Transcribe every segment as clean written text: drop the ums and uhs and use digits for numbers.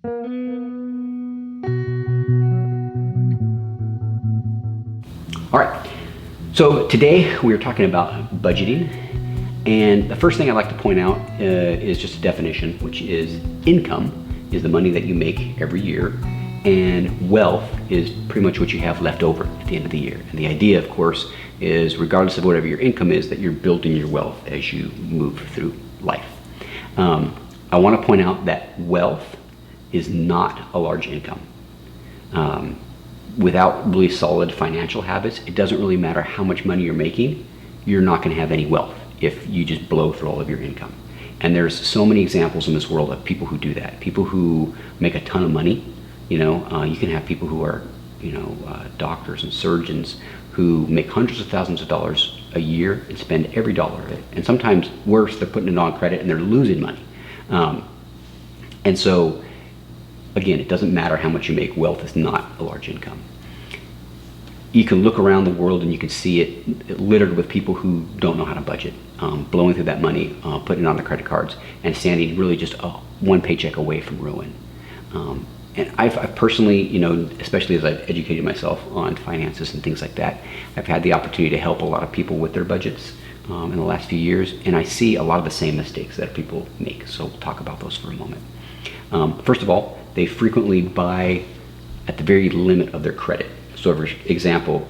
All right, so today we are talking about budgeting, and the first thing I'd like to point out is just a definition, which is income is the money that you make every year, and wealth is pretty much what you have left over at the end of the year. And the idea, of course, is regardless of whatever your income is, that you're building your wealth as you move through life. I want to point out that wealth is not a large income. Without really solid financial habits, it doesn't really matter how much money you're making, you're not going to have any wealth if you just blow through all of your income. And there's so many examples in this world of people who do that. People who make a ton of money. You can have people who are, doctors and surgeons who make hundreds of thousands of dollars a year and spend every dollar of it. And sometimes worse, they're putting it on credit and they're losing money. And so, again, it doesn't matter how much you make. Wealth is not a large income. You can look around the world and you can see it littered with people who don't know how to budget, blowing through that money, putting it on their credit cards, and standing really just one paycheck away from ruin. And I've personally, especially as I've educated myself on finances and things like that, I've had the opportunity to help a lot of people with their budgets in the last few years, and I see a lot of the same mistakes that people make. So we'll talk about those for a moment. First of all, they frequently buy at the very limit of their credit. So for example,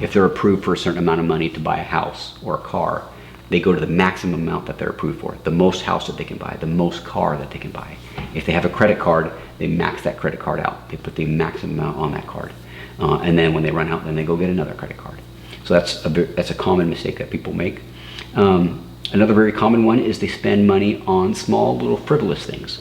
if they're approved for a certain amount of money to buy a house or a car, they go to the maximum amount that they're approved for, the most house that they can buy, the most car that they can buy. If they have a credit card, they max that credit card out. They put the maximum amount on that card. And then when they run out, then they go get another credit card. So that's a common mistake that people make. Another very common one is they spend money on small little frivolous things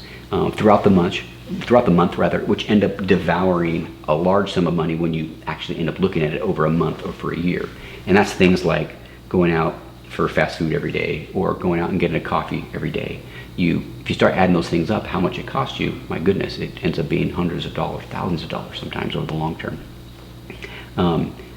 throughout the month, which end up devouring a large sum of money when you actually end up looking at it over a month or for a year. And that's things like going out for fast food every day or going out and getting a coffee every day. If you start adding those things up, how much it costs you, my goodness, it ends up being hundreds of dollars, thousands of dollars sometimes over the long term.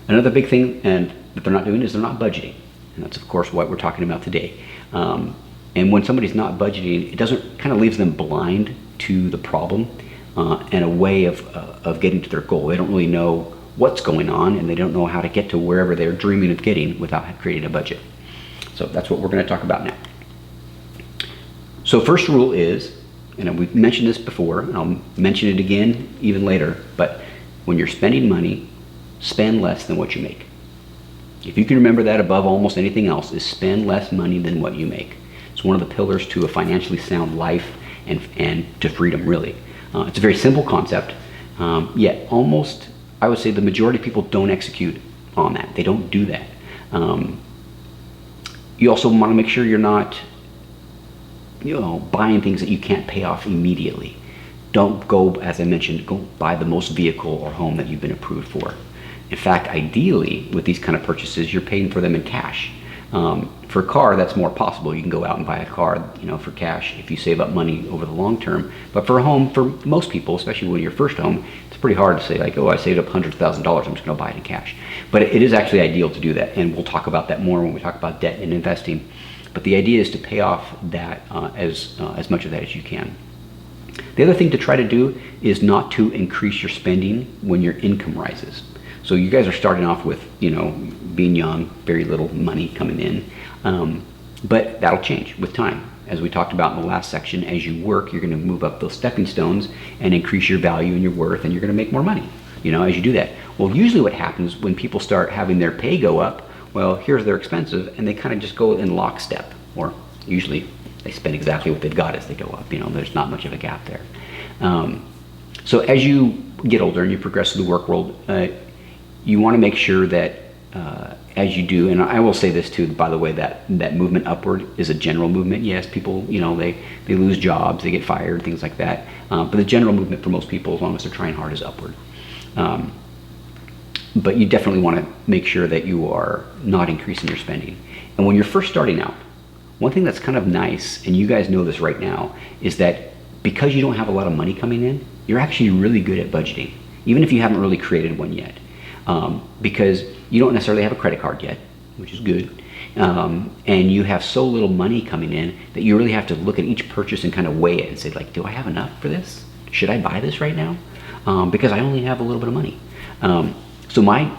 Another big thing that they're not doing is they're not budgeting. And that's, of course, what we're talking about today. And when somebody's not budgeting, it doesn't kind of leaves them blind to the problem and a way of getting to their goal. They don't really know what's going on, and they don't know how to get to wherever they're dreaming of getting without creating a budget. So that's what we're going to talk about now. So first rule is, and we've mentioned this before, and I'll mention it again even later, but when you're spending money, spend less than what you make. If you can remember that above almost anything else, is spend less money than what you make. It's one of the pillars to a financially sound life and to freedom, really. It's a very simple concept, yet almost, I would say the majority of people don't execute on that. They don't do that. You also want to make sure you're not buying things that you can't pay off immediately. Don't go, as I mentioned, go buy the most vehicle or home that you've been approved for. In fact, ideally, with these kind of purchases, you're paying for them in cash. For a car, that's more possible. You can go out and buy a car, for cash if you save up money over the long term. But for a home, for most people, especially when you're first home, it's pretty hard to say like, oh, I saved up hundreds of thousands of dollars, I'm just going to buy it in cash. But it is actually ideal to do that, and we'll talk about that more when we talk about debt and investing. But the idea is to pay off that as much of that as you can. The other thing to try to do is not to increase your spending when your income rises. So you guys are starting off with, being young, very little money coming in, but that'll change with time. As we talked about in the last section, as you work, you're going to move up those stepping stones and increase your value and your worth, and you're going to make more money, as you do that. Well, usually what happens when people start having their pay go up, well, here's their expenses, and they kind of just go in lockstep, or usually they spend exactly what they've got as they go up. There's not much of a gap there. So as you get older and you progress through the work world, you want to make sure that as you do, and I will say this too, by the way, that movement upward is a general movement. Yes, people, they lose jobs, they get fired, things like that. But the general movement for most people, as long as they're trying hard, is upward. But you definitely want to make sure that you are not increasing your spending. And when you're first starting out, one thing that's kind of nice, and you guys know this right now, is that because you don't have a lot of money coming in, you're actually really good at budgeting, even if you haven't really created one yet. Because you don't necessarily have a credit card yet, which is good. And you have so little money coming in that you really have to look at each purchase and kind of weigh it and say, like, do I have enough for this? should I buy this right now? Because I only have a little bit of money. So my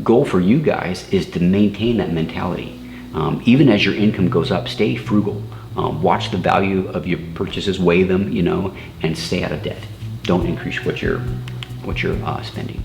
goal for you guys is to maintain that mentality. Even as your income goes up, stay frugal. Watch the value of your purchases, weigh them, and stay out of debt. Don't increase what you're spending.